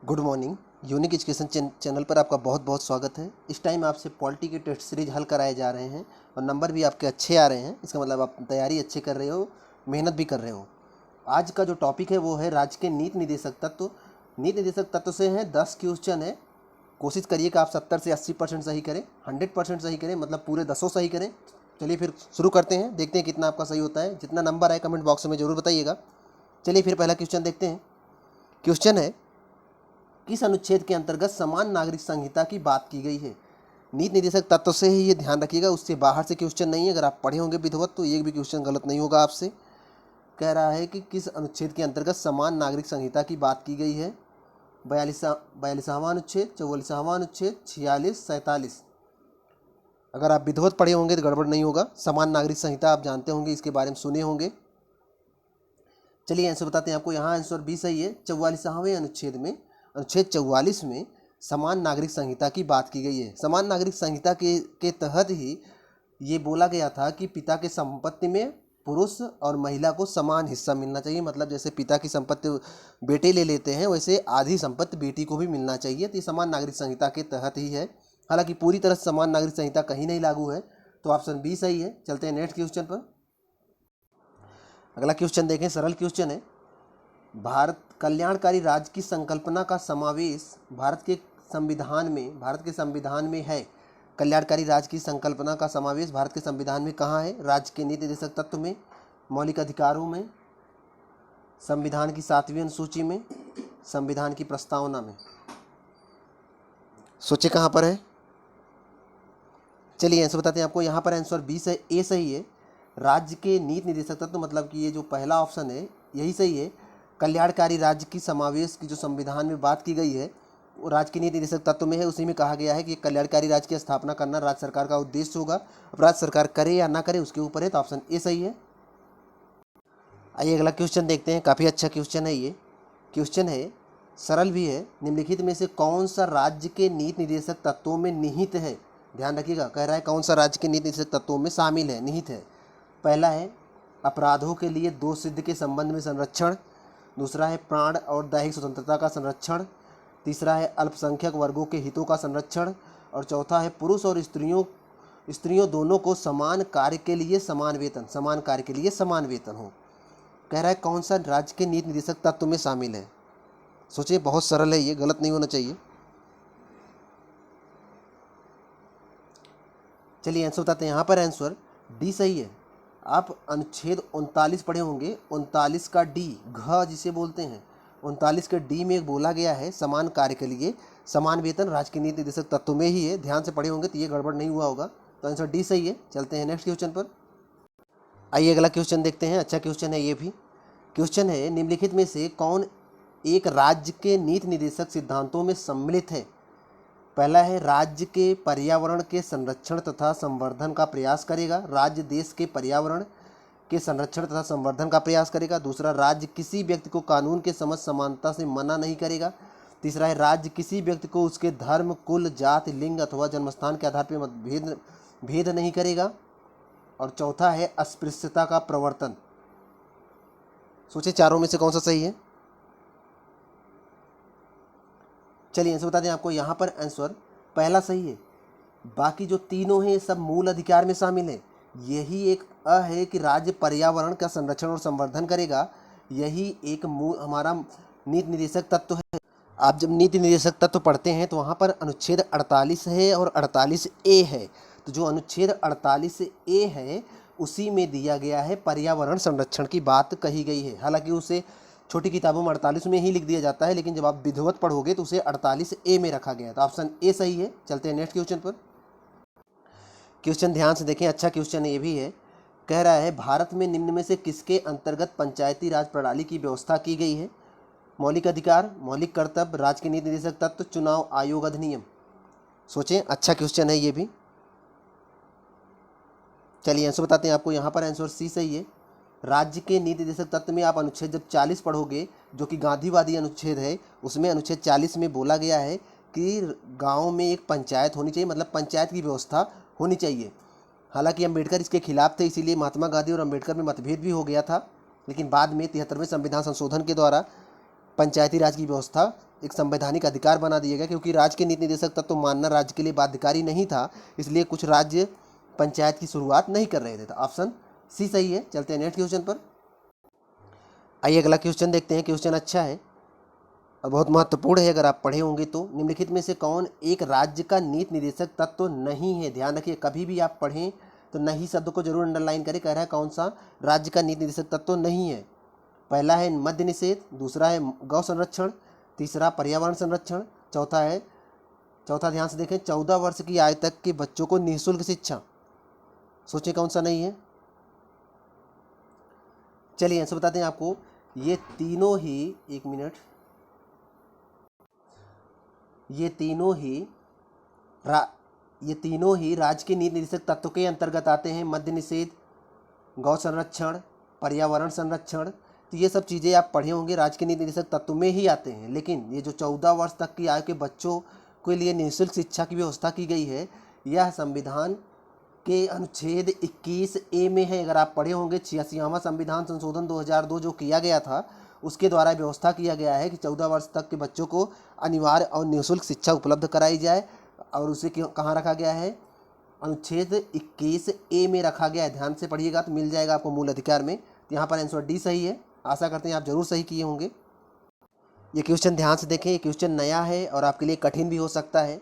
Good morning. Unique education channel पर आपका बहुत बहुत स्वागत है। इस टाइम आपसे पॉलिटी के टेस्ट सीरीज हल कराए जा रहे हैं और नंबर भी आपके अच्छे आ रहे हैं। इसका मतलब आप तैयारी अच्छे कर रहे हो, मेहनत भी कर रहे हो। आज का जो टॉपिक है वो है राज्य के नीति निर्देशक तत्व। नीति निर्देशक तत्व से हैं 10 क्वेश्चन है। कोशिश करिए कि आप 70 से 80% सही करें, 100% सही करें, मतलब पूरे 10 सही करें। चलिए फिर शुरू करते हैं, देखते हैं कितना आपका सही होता है। जितना नंबर आए कमेंट बॉक्स में ज़रूर बताइएगा। चलिए फिर पहला क्वेश्चन देखते हैं। क्वेश्चन है, किस अनुच्छेद के अंतर्गत समान नागरिक संहिता की बात की गई है। नीति निर्देशक तत्व से ही ये ध्यान रखिएगा, उससे बाहर से क्वेश्चन नहीं है। अगर आप पढ़े होंगे विधिवत तो एक भी क्वेश्चन गलत नहीं होगा आपसे। कह रहा है कि किस अनुच्छेद के अंतर्गत समान नागरिक संहिता की बात की गई है। 42वां अनुच्छेद, 44वां अनुच्छेद, 46, 47। अगर आप विधिवत पढ़े होंगे तो गड़बड़ नहीं होगा। समान नागरिक संहिता आप जानते होंगे, इसके बारे में सुने होंगे। चलिए आंसर बताते हैं आपको। यहाँ आंसर बी सही है। 44वें अनुच्छेद में, अनुच्छेद 44 में समान नागरिक संहिता की बात की गई है। समान नागरिक संहिता के तहत ही ये बोला गया था कि पिता के संपत्ति में पुरुष और महिला को समान हिस्सा मिलना चाहिए। मतलब जैसे पिता की संपत्ति बेटे ले लेते हैं, वैसे आधी संपत्ति बेटी को भी मिलना चाहिए। तो ये समान नागरिक संहिता के तहत ही है। हालांकि पूरी तरह से समान नागरिक संहिता कहीं नहीं लागू है। तो ऑप्शन बी सही है। चलते हैं नेक्स्ट क्वेश्चन पर। अगला क्वेश्चन देखें, सरल क्वेश्चन है। भारत कल्याणकारी राज्य की संकल्पना का समावेश भारत के संविधान में है। कल्याणकारी राज्य की संकल्पना का समावेश भारत के संविधान में कहाँ है? राज्य के नीति निर्देशक तत्व में, मौलिक अधिकारों में, संविधान की 7वीं अनुसूची में, संविधान की प्रस्तावना में। सोचे कहाँ पर है? चलिए आंसर बताते हैं आपको। यहाँ पर आंसर बी से ए सही है। राज्य के नीति निर्देशक तत्व, मतलब कि ये जो पहला ऑप्शन है यही सही है। कल्याणकारी राज्य की समावेश की जो संविधान में बात की गई है वो राज्य के नीति निर्देशक तत्व में है। उसी में कहा गया है कि कल्याणकारी राज्य की स्थापना करना राज्य सरकार का उद्देश्य होगा। अब राज्य सरकार करे या ना करे उसके ऊपर है। तो ऑप्शन ए सही है। आइए अगला क्वेश्चन देखते हैं। काफ़ी अच्छा क्वेश्चन है ये। क्वेश्चन है, सरल भी है। निम्नलिखित में से कौन सा राज्य के नीति निर्देशक तत्वों में निहित है? ध्यान रखिएगा, कह रहा है कौन सा राज्य के नीति निर्देशक तत्वों में शामिल है, निहित है। पहला है अपराधों के लिए दोष सिद्ध के संबंध में संरक्षण। दूसरा है प्राण और दैहिक स्वतंत्रता का संरक्षण। तीसरा है अल्पसंख्यक वर्गों के हितों का संरक्षण। और चौथा है पुरुष और स्त्रियों दोनों को समान कार्य के लिए समान वेतन हो। कह रहा है कौन सा राज्य के नीति निर्देशक तत्व में शामिल है। सोचिए, बहुत सरल है ये, गलत नहीं होना चाहिए। चलिए आंसर बताते हैं। यहाँ पर आंसर डी सही है। आप अनुच्छेद 39 पढ़े होंगे। 39 का डी, घ जिसे बोलते हैं, 39 के डी में बोला गया है समान कार्य के लिए समान वेतन राज्य के नीति निर्देशक तत्व में ही है। ध्यान से पढ़े होंगे तो ये गड़बड़ नहीं हुआ होगा। तो आंसर डी सही है। चलते हैं नेक्स्ट क्वेश्चन पर। आइए अगला क्वेश्चन देखते हैं। अच्छा क्वेश्चन है ये भी। क्वेश्चन है, निम्नलिखित में से कौन एक राज्य के नीति निर्देशक सिद्धांतों में सम्मिलित है? पहला है राज्य के पर्यावरण के संरक्षण तथा संवर्धन का प्रयास करेगा। राज्य देश के पर्यावरण के संरक्षण तथा संवर्धन का प्रयास करेगा। दूसरा, राज्य किसी व्यक्ति को कानून के समझ समानता से मना नहीं करेगा। तीसरा है राज्य किसी व्यक्ति को उसके धर्म, कुल, जाति, लिंग अथवा जन्मस्थान के आधार पर भेद नहीं करेगा। और चौथा है अस्पृश्यता का प्रवर्तन। सोचिए चारों में से कौन सा सही है। चलिए आंसर बता दें आपको। यहाँ पर आंसर पहला सही है। बाकी जो तीनों हैं सब मूल अधिकार में शामिल है। यही एक है कि राज्य पर्यावरण का संरक्षण और संवर्धन करेगा। यही एक हमारा नीति निर्देशक तत्व है। आप जब नीति निर्देशक तत्व पढ़ते हैं तो वहाँ पर अनुच्छेद 48 है और 48 ए है। तो जो अनुच्छेद 48 ए है उसी में दिया गया है पर्यावरण संरक्षण की बात कही गई है। हालांकि उसे छोटी किताबों में 48 में ही लिख दिया जाता है, लेकिन जब आप विधिवत पढ़ोगे तो उसे 48 ए में रखा गया है। तो ऑप्शन ए सही है। चलते हैं नेक्स्ट क्वेश्चन पर। क्वेश्चन ध्यान से देखें, अच्छा क्वेश्चन ये भी है। कह रहा है भारत में निम्न में से किसके अंतर्गत पंचायती राज प्रणाली की व्यवस्था की गई है? मौलिक अधिकार, मौलिक कर्तव्य, राज्य के नीति निर्देशक तत्व, चुनाव आयोग अधिनियम। सोचें, अच्छा क्वेश्चन है ये भी। चलिए आंसर बताते हैं आपको। यहाँ पर आंसर सी सही है। राज्य के नीति निर्देशक तत्व में आप अनुच्छेद जब 40 पढ़ोगे, जो कि गांधीवादी अनुच्छेद है, उसमें अनुच्छेद 40 में बोला गया है कि गांव में एक पंचायत होनी चाहिए, मतलब पंचायत की व्यवस्था होनी चाहिए। हालांकि अम्बेडकर इसके खिलाफ थे, इसीलिए महात्मा गांधी और अम्बेडकर में मतभेद भी हो गया था। लेकिन बाद में 73वें संविधान संशोधन के द्वारा पंचायती राज की व्यवस्था एक संवैधानिक अधिकार बना दिया गया, क्योंकि राज्य के नीति निर्देशक तत्व मानना राज्य के लिए बाध्यकारी नहीं था, इसलिए कुछ राज्य पंचायत की शुरुआत नहीं कर रहे थे। तो ऑप्शन सी सही है। चलते हैं नेक्स्ट क्वेश्चन पर। आइए अगला क्वेश्चन देखते हैं। क्वेश्चन अच्छा है और बहुत महत्वपूर्ण है अगर आप पढ़े होंगे तो। निम्नलिखित में से कौन एक राज्य का नीति निर्देशक तत्व नहीं है? ध्यान रखिए, कभी भी आप पढ़ें तो नहीं शब्द को जरूर अंडरलाइन करें। कह रहा है कौन सा राज्य का नीति निर्देशक तत्व नहीं है। पहला है मद्य निषेध, दूसरा है गौ संरक्षण, तीसरा पर्यावरण संरक्षण, चौथा ध्यान से देखें 14 वर्ष की आयु तक के बच्चों को निःशुल्क शिक्षा। सोचें कौन सा नहीं है। चलिए आंसर बताते हैं आपको। ये तीनों ही, एक मिनट, ये तीनों ही राज्य के नीति निर्देशक तत्व के अंतर्गत आते हैं। मद्य निषेध, गौ संरक्षण, पर्यावरण संरक्षण, तो ये सब चीज़ें आप पढ़े होंगे, राज्य के नीति निर्देशक तत्व में ही आते हैं। लेकिन ये जो 14 वर्ष तक की आयु के बच्चों के लिए निःशुल्क शिक्षा की व्यवस्था की गई है, यह संविधान के अनुच्छेद 21A में है। अगर आप पढ़े होंगे 86वां संविधान संशोधन 2002 जो किया गया था, उसके द्वारा व्यवस्था किया गया है कि 14 वर्ष तक के बच्चों को अनिवार्य और निःशुल्क शिक्षा उपलब्ध कराई जाए। और उसे कहाँ रखा गया है? अनुच्छेद 21A में रखा गया है। ध्यान से पढ़िएगा तो मिल जाएगा आपको मूल अधिकार में। तो यहाँ पर आंसर डी सही है। आशा करते हैं आप जरूर सही किए होंगे। ये क्वेश्चन ध्यान से देखें, ये क्वेश्चन नया है और आपके लिए कठिन भी हो सकता है।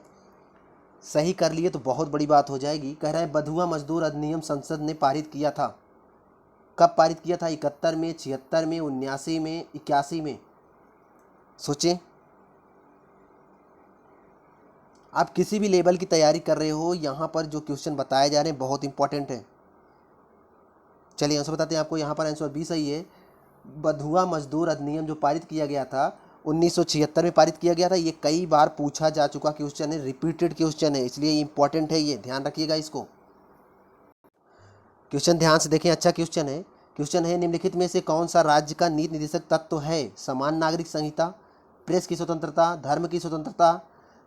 सही कर लिए तो बहुत बड़ी बात हो जाएगी। कह रहा है बंधुआ मजदूर अधिनियम संसद ने पारित किया था। कब पारित किया था? 71 में, 76 में, 79 में, 81 में? सोचें। आप किसी भी लेवल की तैयारी कर रहे हो, यहाँ पर जो क्वेश्चन बताए जा रहे हैं बहुत इंपॉर्टेंट है। चलिए आंसर बताते हैं आपको। यहाँ पर आंसर बी सही है। बंधुआ मजदूर अधिनियम जो पारित किया गया था 1976 में पारित किया गया था। ये कई बार पूछा जा चुका क्वेश्चन है, रिपीटेड क्वेश्चन है, इसलिए इंपॉर्टेंट है, ये ध्यान रखिएगा इसको। क्वेश्चन ध्यान से देखें, अच्छा क्वेश्चन है। क्वेश्चन है निम्नलिखित में से कौन सा राज्य का नीति निर्देशक तत्व है? समान नागरिक संहिता, प्रेस की स्वतंत्रता, धर्म की स्वतंत्रता,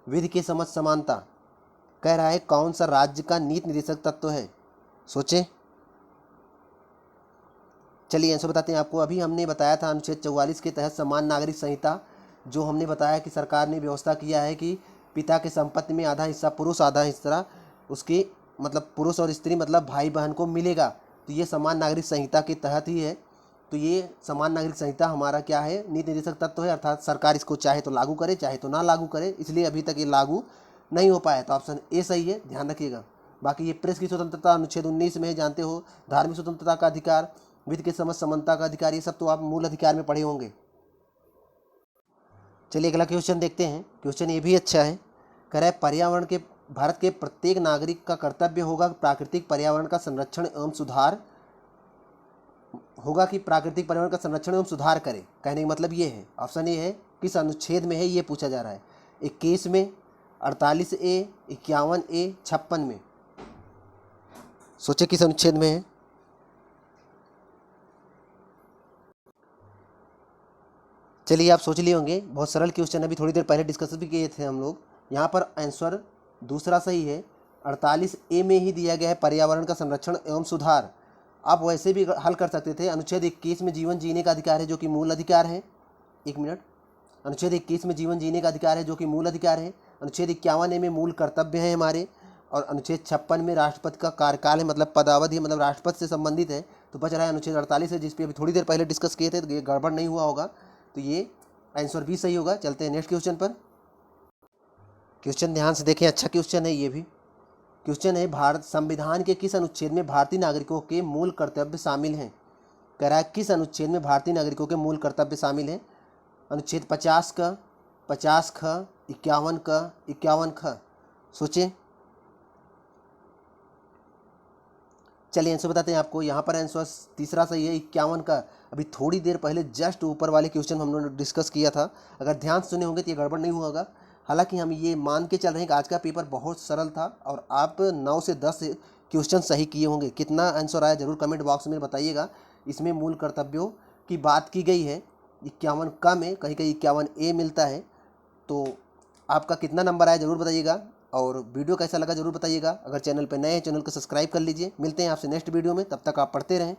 विधि के समझ समानता। कह रहा है कौन सा राज्य का नीति निर्देशक तत्व है? सोचें। चलिए आंसर बताते हैं आपको। अभी हमने बताया था अनुच्छेद 44 के तहत समान नागरिक संहिता, जो हमने बताया कि सरकार ने व्यवस्था किया है कि पिता के संपत्ति में आधा हिस्सा पुरुष, आधा हिस्सा उसके, मतलब पुरुष और स्त्री मतलब भाई बहन को मिलेगा। तो ये समान नागरिक संहिता के तहत ही है। तो ये समान नागरिक संहिता हमारा क्या है? नीति निर्देशक तत्व है। अर्थात सरकार इसको चाहे तो लागू करे, चाहे तो ना लागू करे, इसलिए अभी तक ये लागू नहीं हो पाया। तो ऑप्शन ए सही है, ध्यान रखिएगा। बाकी ये प्रेस की स्वतंत्रता अनुच्छेद 19 में जानते हो, धार्मिक स्वतंत्रता का अधिकार, विधि के समझ समानता का अधिकार, ये सब तो आप मूल अधिकार में पढ़े होंगे। चलिए अगला क्वेश्चन देखते हैं। क्वेश्चन ये भी अच्छा है। कह रहा है पर्यावरण के, भारत के प्रत्येक नागरिक का कर्तव्य होगा प्राकृतिक पर्यावरण का संरक्षण एवं सुधार, होगा कि प्राकृतिक पर्यावरण का संरक्षण एवं सुधार करे। कहने का मतलब ये है, ऑप्शन ए है, किस अनुच्छेद में है ये पूछा जा रहा है। 21 में, 48A, 51A, 56 में? सोचे किस अनुच्छेद में है। चलिए आप सोच लिए होंगे, बहुत सरल क्वेश्चन, अभी थोड़ी देर पहले डिस्कस भी किए थे हम लोग। यहाँ पर आंसर दूसरा सही है, 48A में ही दिया गया है पर्यावरण का संरक्षण एवं सुधार। आप वैसे भी हल कर सकते थे। अनुच्छेद 21 में जीवन जीने का अधिकार है जो कि मूल अधिकार है। एक मिनट, अनुच्छेद 21 में जीवन जीने का अधिकार है जो कि मूल अधिकार है। अनुच्छेद 51A में मूल कर्तव्य है हमारे, और अनुच्छेद 56 में राष्ट्रपति का कार्यकाल है, मतलब पदावधि, मतलब राष्ट्रपति से संबंधित है। तो बच रहा है अनुच्छेद 48 है, जिस पे अभी थोड़ी देर पहले डिस्कस किए थे, तो ये गड़बड़ नहीं हुआ होगा। तो ये आंसर भी सही होगा। चलते हैं नेक्स्ट क्वेश्चन पर। क्वेश्चन ध्यान से देखें, अच्छा क्वेश्चन है ये भी। क्वेश्चन है भारत संविधान के किस अनुच्छेद में भारतीय नागरिकों के मूल कर्तव्य शामिल हैं? कह रहा है किस अनुच्छेद में भारतीय नागरिकों के मूल कर्तव्य शामिल हैं? अनुच्छेद 50 का, 50 ख, 51 का, 51 ख? सोचें। चलिए आंसर बताते हैं आपको। यहाँ पर आंसर तीसरा सही है, 51 का। अभी थोड़ी देर पहले जस्ट ऊपर वाले क्वेश्चन हम लोगों ने डिस्कस किया था, अगर ध्यान से सुने होंगे तो ये गड़बड़ नहीं हुआ होगा। हालांकि हम ये मान के चल रहे हैं कि आज का पेपर बहुत सरल था और आप 9 से 10 क्वेश्चन सही किए होंगे। कितना आंसर आया जरूर कमेंट बॉक्स में बताइएगा। इसमें मूल कर्तव्यों की बात की गई है। 51 का में कहीं कहीं 51A मिलता है। तो आपका कितना नंबर आया जरूर बताइएगा, और वीडियो कैसा लगा जरूर बताइएगा। अगर चैनल पर नए हैं चैनल को सब्सक्राइब कर लीजिए। मिलते हैं आपसे नेक्स्ट वीडियो में, तब तक आप पढ़ते रहें।